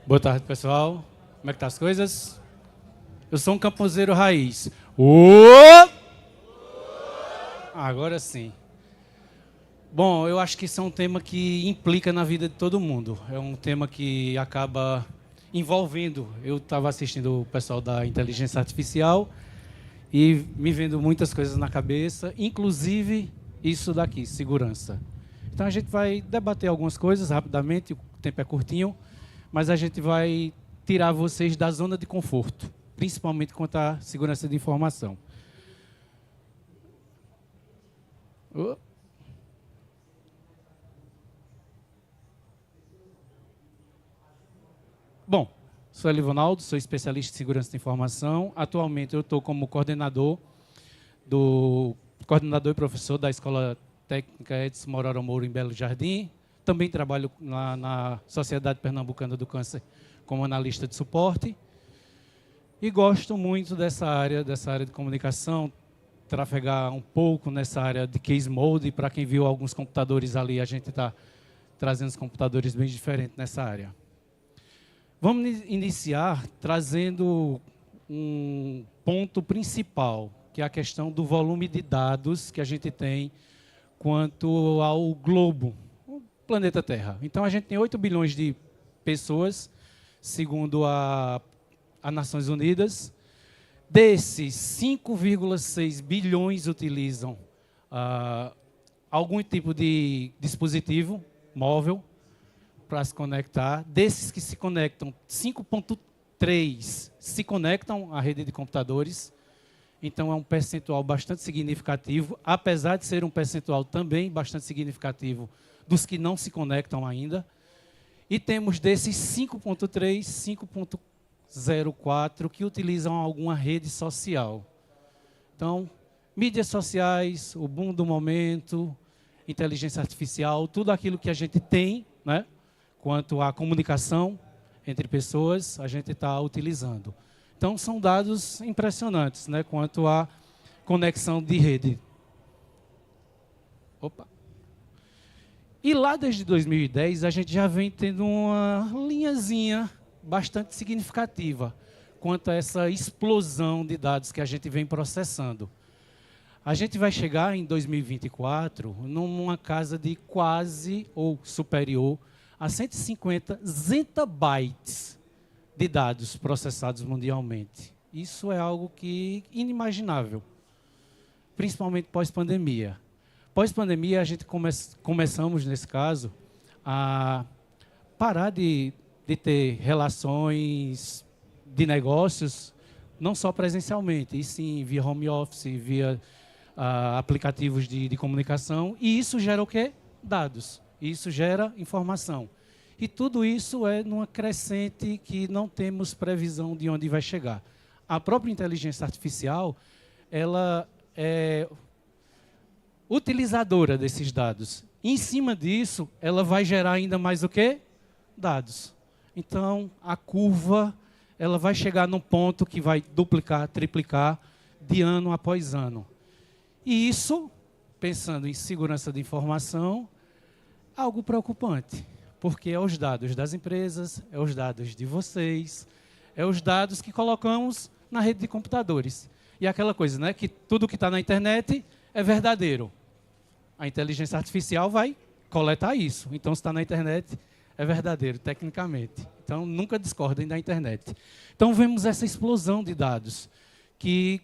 Boa tarde, pessoal. Como é que tá as coisas? Eu sou um camponês raiz. Ô! Agora sim. Bom, eu acho que isso é um tema que implica na vida de todo mundo. É um tema que acaba envolvendo. Eu estava assistindo o pessoal da inteligência artificial e me vendo muitas coisas na cabeça, inclusive isso daqui, segurança. Então a gente vai debater algumas coisas rapidamente, o tempo é curtinho, mas a gente vai tirar vocês da zona de conforto, principalmente quanto à segurança de informação. Bom, sou Elivonaldo, sou especialista em segurança de informação. Atualmente eu estou como coordenador e professor da Escola Técnica Edson Morora Moura em Belo Jardim. Também trabalho na Sociedade Pernambucana do Câncer como analista de suporte. E gosto muito dessa área de comunicação, trafegar um pouco nessa área de case mode. Para quem viu alguns computadores ali, a gente está trazendo os computadores bem diferentes nessa área. Vamos iniciar trazendo um ponto principal, que é a questão do volume de dados que a gente tem quanto ao globo, o planeta Terra. Então, a gente tem 8 bilhões de pessoas, segundo a Nações Unidas. Desses, 5,6 bilhões utilizam algum tipo de dispositivo móvel para se conectar. Desses que se conectam, 5,3 se conectam à rede de computadores. Então, é um percentual bastante significativo, apesar de ser um percentual também bastante significativo dos que não se conectam ainda. E temos desses 5,3, 5,04 que utilizam alguma rede social. Então, mídias sociais, o boom do momento, inteligência artificial, tudo aquilo que a gente tem, né, quanto à comunicação entre pessoas, a gente está utilizando. Então, são dados impressionantes, né, quanto à conexão de rede. Opa! E lá desde 2010, a gente já vem tendo uma linhazinha bastante significativa quanto a essa explosão de dados que a gente vem processando. A gente vai chegar em 2024 numa casa de quase ou superior a 150 zettabytes de dados processados mundialmente. Isso é algo que inimaginável, principalmente pós-pandemia. Pós-pandemia, a gente começamos, nesse caso, a parar de ter relações de negócios, não só presencialmente, e sim via home office, via aplicativos de comunicação, e isso gera o quê? Dados. Isso gera informação. E tudo isso é numa crescente que não temos previsão de onde vai chegar. A própria inteligência artificial, ela é utilizadora desses dados. Em cima disso, ela vai gerar ainda mais o quê? Dados. Então, a curva, ela vai chegar num ponto que vai duplicar, triplicar de ano após ano. E isso, pensando em segurança de informação, é algo preocupante, porque é os dados das empresas, é os dados de vocês, é os dados que colocamos na rede de computadores. E aquela coisa, né, que tudo que está na internet é verdadeiro. A inteligência artificial vai coletar isso. Então, se está na internet, é verdadeiro, tecnicamente. Então, nunca discordem da internet. Então, vemos essa explosão de dados, que,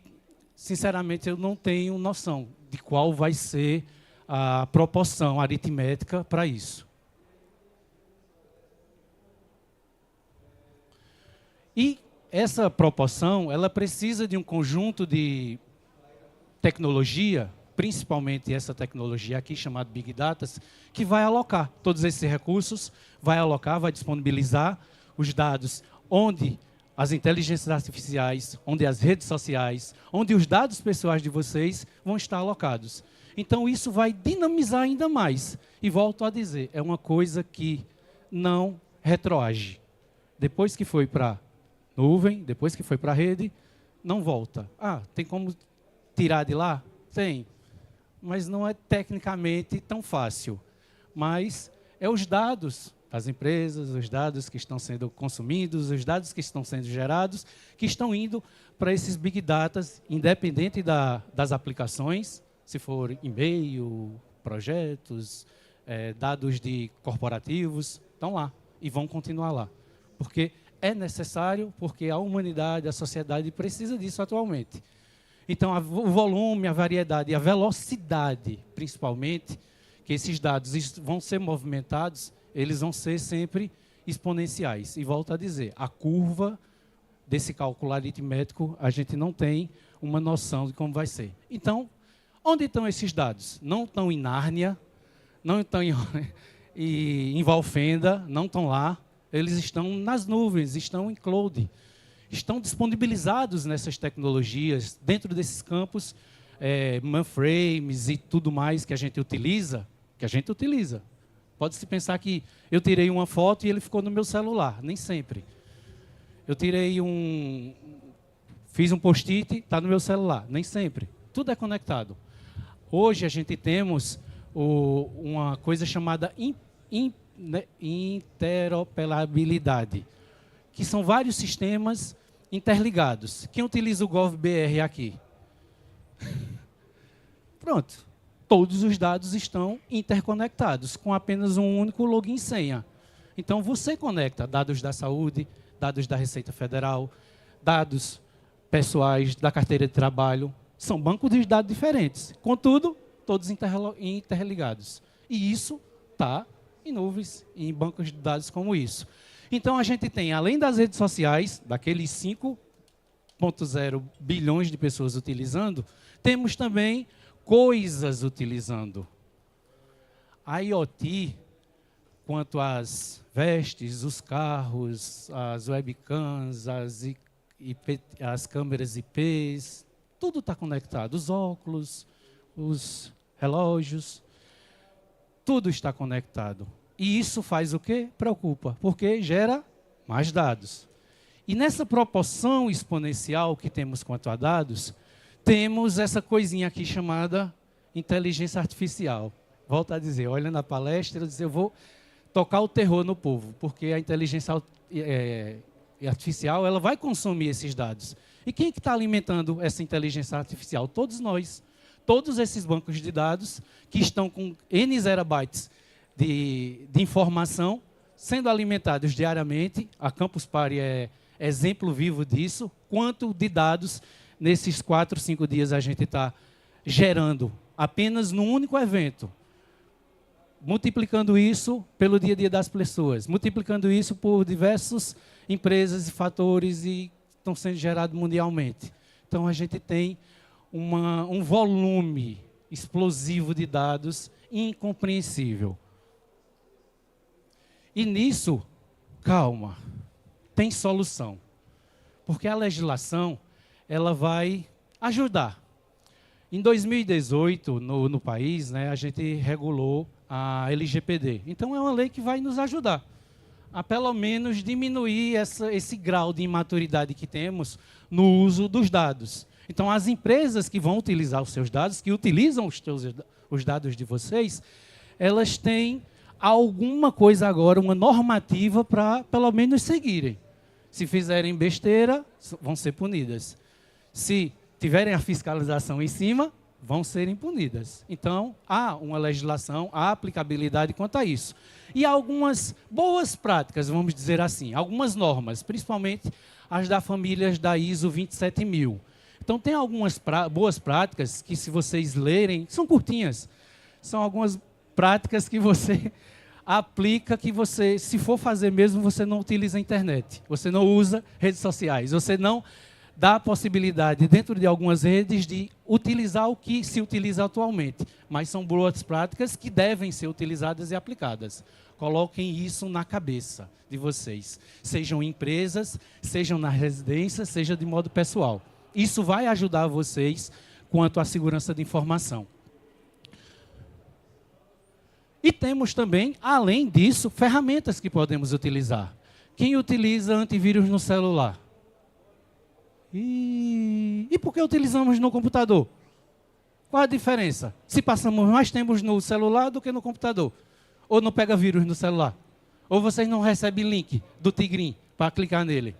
sinceramente, eu não tenho noção de qual vai ser a proporção aritmética para isso. E essa proporção, ela precisa de um conjunto de tecnologia, principalmente essa tecnologia aqui, chamada Big Data, que vai alocar todos esses recursos, vai alocar, vai disponibilizar os dados onde as inteligências artificiais, onde as redes sociais, onde os dados pessoais de vocês vão estar alocados. Então, isso vai dinamizar ainda mais. E volto a dizer, é uma coisa que não retroage. Depois que foi para nuvem, depois que foi para a rede, não volta. Ah, tem como tirar de lá? Tem. Mas não é tecnicamente tão fácil. Mas é os dados das empresas, os dados que estão sendo consumidos, os dados que estão sendo gerados, que estão indo para esses Big Data, independente das aplicações, se for e-mail, projetos, dados de corporativos, estão lá e vão continuar lá. Porque é necessário, porque a humanidade, a sociedade precisa disso atualmente. Então, o volume, a variedade e a velocidade, principalmente, que esses dados vão ser movimentados, eles vão ser sempre exponenciais. E volto a dizer, a curva desse cálculo aritmético, a gente não tem uma noção de como vai ser. Então, onde estão esses dados? Não estão em Nárnia, não estão em Valfenda, não estão lá. Eles estão nas nuvens, estão em cloud. Estão disponibilizados nessas tecnologias, dentro desses campos, mainframes e tudo mais que a gente utiliza, Pode-se pensar que eu tirei uma foto e ele ficou no meu celular, nem sempre. Eu fiz um post-it, está no meu celular, nem sempre. Tudo é conectado. Hoje a gente temos uma coisa chamada interoperabilidade, que são vários sistemas interligados. Quem utiliza o GovBR aqui? Pronto. Todos os dados estão interconectados, com apenas um único login e senha. Então, você conecta dados da saúde, dados da Receita Federal, dados pessoais da carteira de trabalho. São bancos de dados diferentes. Contudo, todos interligados. E isso está em nuvens, em bancos de dados como isso. Então, a gente tem, além das redes sociais, daqueles 5,0 bilhões de pessoas utilizando, temos também coisas utilizando. A IoT, quanto às vestes, os carros, as webcams, as câmeras IPs, tudo está conectado. Os óculos, os relógios, tudo está conectado. E isso faz o quê? Preocupa, porque gera mais dados. E nessa proporção exponencial que temos quanto a dados, temos essa coisinha aqui chamada inteligência artificial. Volto a dizer, olha na palestra, eu vou tocar o terror no povo, porque a inteligência artificial ela vai consumir esses dados. E quem que está alimentando essa inteligência artificial? Todos nós. Todos esses bancos de dados que estão com N zettabytes de informação sendo alimentados diariamente. A Campus Party é exemplo vivo disso. Quanto de dados nesses 4, 5 dias a gente está gerando apenas num único evento, multiplicando isso pelo dia a dia das pessoas, multiplicando isso por diversas empresas e fatores e estão sendo gerados mundialmente. Então, a gente tem um volume explosivo de dados incompreensível. E nisso, calma, tem solução. Porque a legislação ela vai ajudar. Em 2018, no país, né, a gente regulou a LGPD. Então, é uma lei que vai nos ajudar a, pelo menos, diminuir esse grau de imaturidade que temos no uso dos dados. Então, as empresas que vão utilizar os seus dados, que utilizam os dados de vocês, elas têm alguma coisa agora, uma normativa para, pelo menos, seguirem. Se fizerem besteira, vão ser punidas. Se tiverem a fiscalização em cima, vão serem punidas. Então, há uma legislação, há aplicabilidade quanto a isso. E há algumas boas práticas, vamos dizer assim, algumas normas, principalmente as da família da ISO 27000. Então, tem algumas boas práticas que, se vocês lerem, são curtinhas. São algumas práticas que você aplica, que você, se for fazer mesmo, você não utiliza a internet. Você não usa redes sociais. Você não dá a possibilidade, dentro de algumas redes, de utilizar o que se utiliza atualmente. Mas são boas práticas que devem ser utilizadas e aplicadas. Coloquem isso na cabeça de vocês. Sejam empresas, sejam na residência, seja de modo pessoal. Isso vai ajudar vocês quanto à segurança de informação. E temos também, além disso, ferramentas que podemos utilizar. Quem utiliza antivírus no celular? E por que utilizamos no computador? Qual a diferença? Se passamos mais tempo no celular do que no computador? Ou não pega vírus no celular? Ou vocês não recebem link do Tigrin para clicar nele?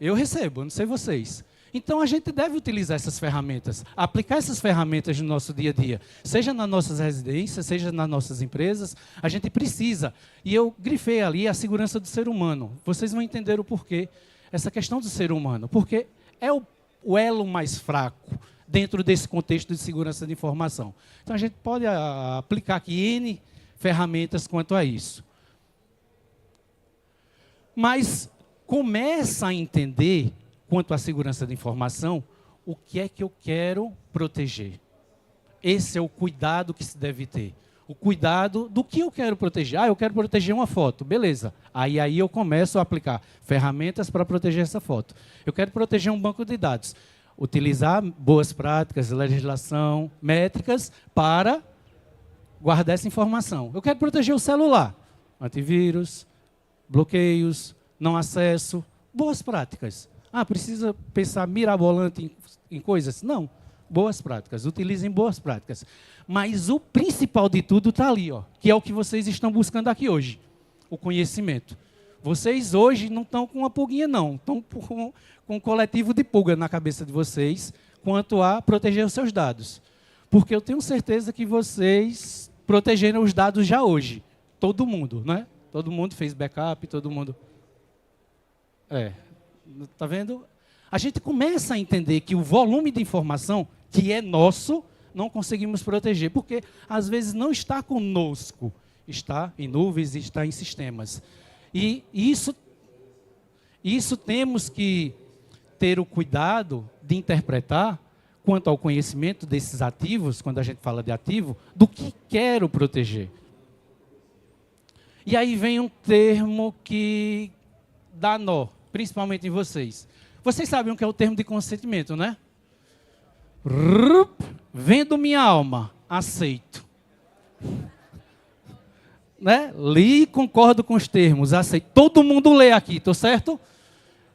Eu recebo, não sei vocês. Então, a gente deve utilizar essas ferramentas, aplicar essas ferramentas no nosso dia a dia, seja nas nossas residências, seja nas nossas empresas, a gente precisa. E eu grifei ali a segurança do ser humano. Vocês vão entender o porquê, essa questão do ser humano, porque é o elo mais fraco dentro desse contexto de segurança de informação. Então, a gente pode aplicar aqui N ferramentas quanto a isso. Mas começa a entender, quanto à segurança da informação, o que é que eu quero proteger. Esse é o cuidado que se deve ter. O cuidado do que eu quero proteger. Eu quero proteger uma foto, beleza. Aí eu começo a aplicar ferramentas para proteger essa foto. Eu quero proteger um banco de dados. Utilizar boas práticas, legislação, métricas para guardar essa informação. Eu quero proteger o celular. Antivírus, bloqueios, não acesso, boas práticas. Precisa pensar mirabolante em coisas? Não. Boas práticas. Utilizem boas práticas. Mas o principal de tudo está ali, que é o que vocês estão buscando aqui hoje. O conhecimento. Vocês hoje não estão com uma pulguinha, não. Estão com um coletivo de pulga na cabeça de vocês quanto a proteger os seus dados. Porque eu tenho certeza que vocês protegeram os dados já hoje. Todo mundo, né? Todo mundo fez backup, todo mundo... Está vendo? A gente começa a entender que o volume de informação que é nosso, não conseguimos proteger, porque às vezes não está conosco, está em nuvens, está em sistemas. E isso temos que ter o cuidado de interpretar, quanto ao conhecimento desses ativos, quando a gente fala de ativo, do que quero proteger. E aí vem um termo que dá nó, principalmente em vocês. Vocês sabem o que é o termo de consentimento, né? Vendo minha alma, aceito. Né? Li e concordo com os termos, aceito. Todo mundo lê aqui, estou certo?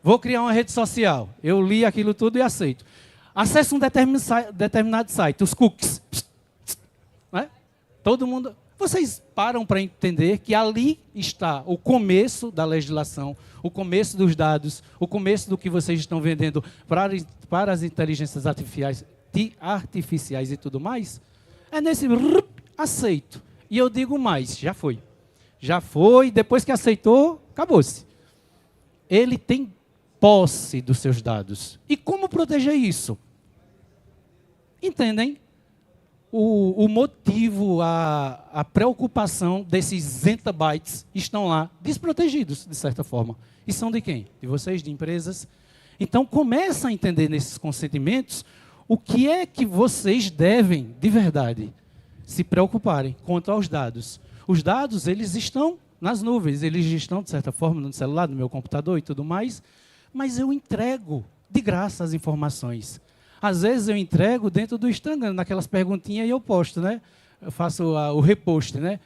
Vou criar uma rede social. Eu li aquilo tudo e aceito. Acesso um determinado site, os cookies. Né? Todo mundo... Vocês param para entender que ali está o começo da legislação, o começo dos dados, o começo do que vocês estão vendendo para as inteligências artificiais e tudo mais? É nesse aceito. E eu digo mais, já foi. Já foi, depois que aceitou, acabou-se. Ele tem posse dos seus dados. E como proteger isso? Entendem? O motivo, a preocupação desses zettabytes estão lá, desprotegidos, de certa forma. E são de quem? De vocês, de empresas? Então, começa a entender nesses consentimentos o que é que vocês devem, de verdade, se preocuparem quanto aos dados. Os dados, eles estão nas nuvens, eles estão, de certa forma, no celular, no meu computador e tudo mais, mas eu entrego de graça as informações. Às vezes eu entrego dentro do Instagram, naquelas perguntinhas, e eu posto, né? Eu faço o repost, né?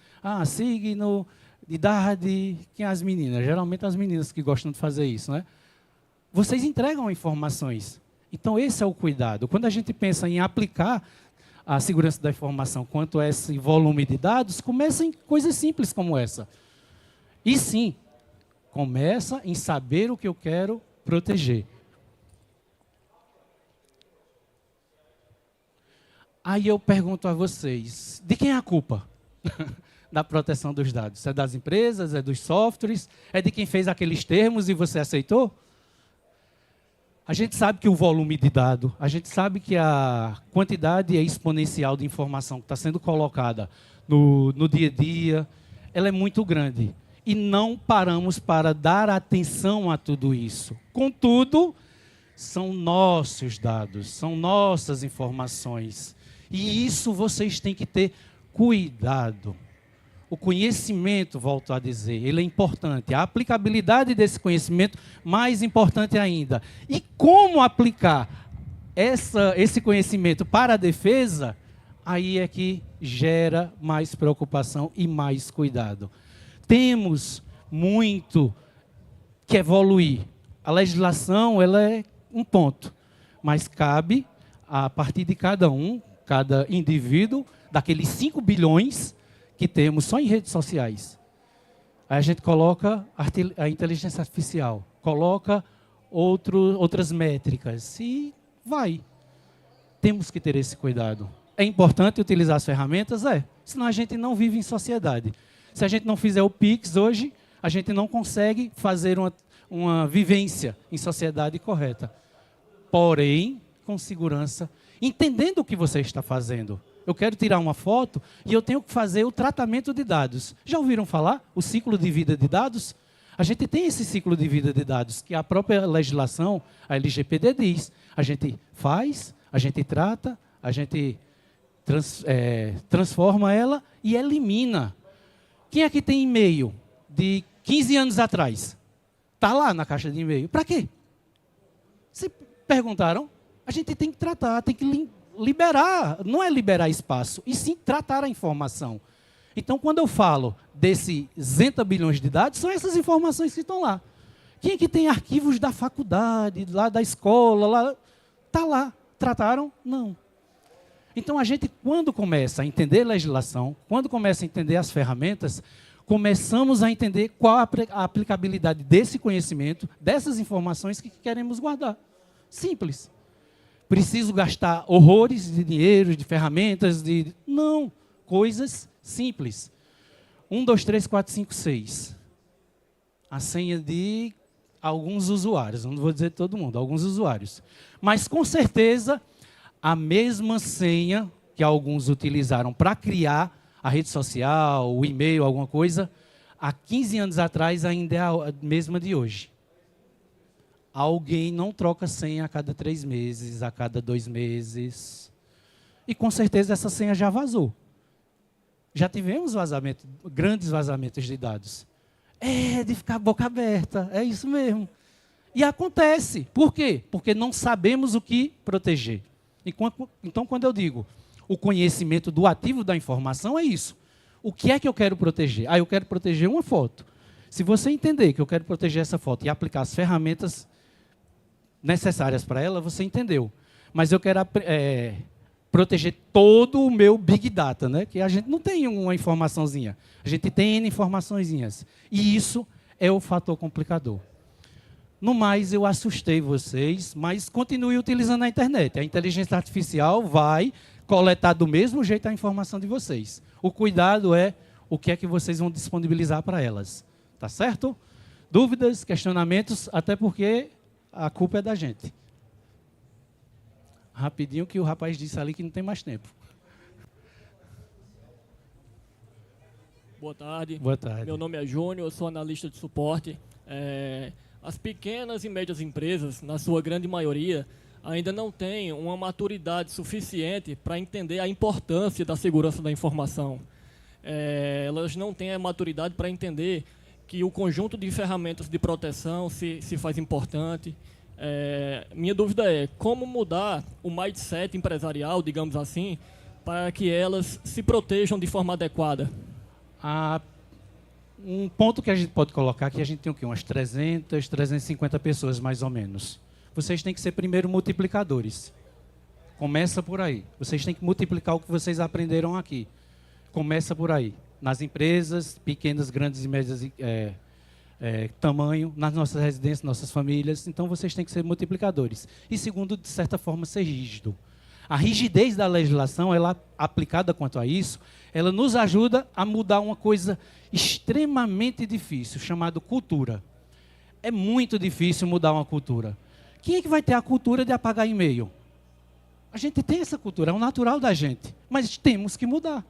Signo, idade, quem é as meninas? Geralmente as meninas que gostam de fazer isso, né? Vocês entregam informações. Então, esse é o cuidado. Quando a gente pensa em aplicar a segurança da informação quanto a esse volume de dados, começa em coisas simples como essa. E sim, começa em saber o que eu quero proteger. Aí eu pergunto a vocês, de quem é a culpa da proteção dos dados? É das empresas, é dos softwares, é de quem fez aqueles termos e você aceitou? A gente sabe que o volume de dado, a gente sabe que a quantidade exponencial de informação que está sendo colocada no dia a dia, ela é muito grande. E não paramos para dar atenção a tudo isso. Contudo, são nossos dados, são nossas informações. E isso vocês têm que ter cuidado. O conhecimento, volto a dizer, ele é importante. A aplicabilidade desse conhecimento, mais importante ainda. E como aplicar esse conhecimento para a defesa, aí é que gera mais preocupação e mais cuidado. Temos muito que evoluir. A legislação, ela é um ponto, mas cabe a partir de cada indivíduo, daqueles 5 bilhões que temos só em redes sociais. Aí a gente coloca a inteligência artificial, coloca outras métricas e vai. Temos que ter esse cuidado. É importante utilizar as ferramentas? É. Senão a gente não vive em sociedade. Se a gente não fizer o Pix hoje, a gente não consegue fazer uma vivência em sociedade correta. Porém, com segurança, entendendo o que você está fazendo. Eu quero tirar uma foto e eu tenho que fazer o tratamento de dados. Já ouviram falar? O ciclo de vida de dados? A gente tem esse ciclo de vida de dados, que a própria legislação, a LGPD diz. A gente faz, a gente trata, a gente transforma ela e elimina. Quem aqui tem e-mail de 15 anos atrás? Está lá na caixa de e-mail. Para quê? Se perguntaram? A gente tem que tratar, tem que liberar. Não é liberar espaço, e sim tratar a informação. Então, quando eu falo desses 200 bilhões de dados, são essas informações que estão lá. Quem é que tem arquivos da faculdade, lá da escola, lá? Está lá. Trataram? Não. Então, a gente, quando começa a entender legislação, quando começa a entender as ferramentas, começamos a entender qual a aplicabilidade desse conhecimento, dessas informações que queremos guardar. Simples. Preciso gastar horrores de dinheiro, de ferramentas, Não. Coisas simples. 1, 2, 3, 4, 5, 6. A senha de alguns usuários. Não vou dizer todo mundo, alguns usuários. Mas, com certeza, a mesma senha que alguns utilizaram para criar a rede social, o e-mail, alguma coisa, há 15 anos atrás ainda é a mesma de hoje. Alguém não troca senha a cada 3 meses, a cada 2 meses. E com certeza essa senha já vazou. Já tivemos grandes vazamentos de dados. É de ficar boca aberta, é isso mesmo. E acontece. Por quê? Porque não sabemos o que proteger. Então, quando eu digo o conhecimento do ativo da informação, é isso. O que é que eu quero proteger? Eu quero proteger uma foto. Se você entender que eu quero proteger essa foto e aplicar as ferramentas necessárias para ela, você entendeu. Mas eu quero proteger todo o meu Big Data, né? Que a gente não tem uma informaçãozinha. A gente tem N informaçõezinhas. E isso é o fator complicador. No mais, eu assustei vocês, mas continue utilizando a internet. A inteligência artificial vai coletar do mesmo jeito a informação de vocês. O cuidado é o que é que vocês vão disponibilizar para elas. Tá certo? Dúvidas, questionamentos, até porque a culpa é da gente. Rapidinho que o rapaz disse ali que não tem mais tempo. Boa tarde. Boa tarde. Meu nome é Júnior, eu sou analista de suporte. As pequenas e médias empresas, na sua grande maioria, ainda não têm uma maturidade suficiente para entender a importância da segurança da informação. Elas não têm a maturidade para entender que o conjunto de ferramentas de proteção se faz importante. Minha dúvida é como mudar o mindset empresarial, digamos assim, para que elas se protejam de forma adequada. Um ponto que a gente pode colocar aqui, a gente tem o quê? Umas 300, 350 pessoas, mais ou menos. Vocês têm que ser primeiro multiplicadores. Começa por aí. Vocês têm que multiplicar o que vocês aprenderam aqui. Começa por aí. Nas empresas, pequenas, grandes e médias tamanho, nas nossas residências, nossas famílias. Então, vocês têm que ser multiplicadores. E segundo, de certa forma, ser rígido. A rigidez da legislação, ela aplicada quanto a isso, ela nos ajuda a mudar uma coisa extremamente difícil, chamada cultura. É muito difícil mudar uma cultura. Quem é que vai ter a cultura de apagar e-mail? A gente tem essa cultura, é o natural da gente, mas temos que mudar.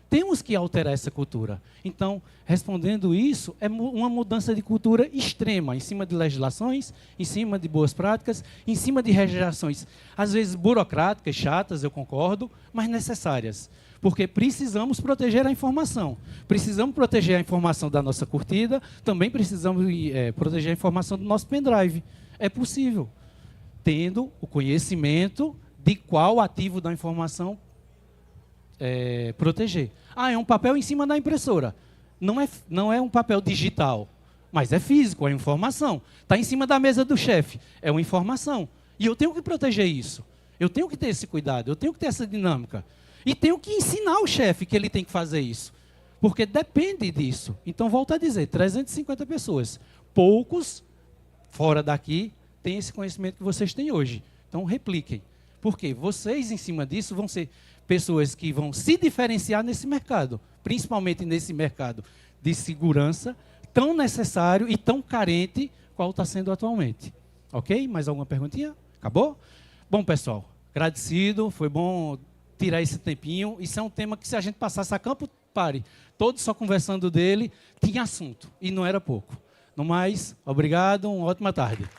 Temos que alterar essa cultura. Então, respondendo isso, é uma mudança de cultura extrema, em cima de legislações, em cima de boas práticas, em cima de legislações, às vezes burocráticas, chatas, eu concordo, mas necessárias. Porque precisamos proteger a informação. Precisamos proteger a informação da nossa curtida, também precisamos proteger a informação do nosso pendrive. É possível, tendo o conhecimento de qual ativo da informação proteger. É um papel em cima da impressora. Não é um papel digital, mas é físico, é informação. Está em cima da mesa do chefe, é uma informação. E eu tenho que proteger isso. Eu tenho que ter esse cuidado, eu tenho que ter essa dinâmica. E tenho que ensinar o chefe que ele tem que fazer isso. Porque depende disso. Então, volto a dizer, 350 pessoas. Poucos, fora daqui, têm esse conhecimento que vocês têm hoje. Então, repliquem. Porque vocês, em cima disso, vão ser pessoas que vão se diferenciar nesse mercado. Principalmente nesse mercado de segurança, tão necessário e tão carente, qual está sendo atualmente. Ok? Mais alguma perguntinha? Acabou? Bom, pessoal, agradecido. Foi bom tirar esse tempinho. Isso é um tema que, se a gente passasse a campo, pare. Todos só conversando dele, tinha assunto. E não era pouco. No mais, obrigado, uma ótima tarde.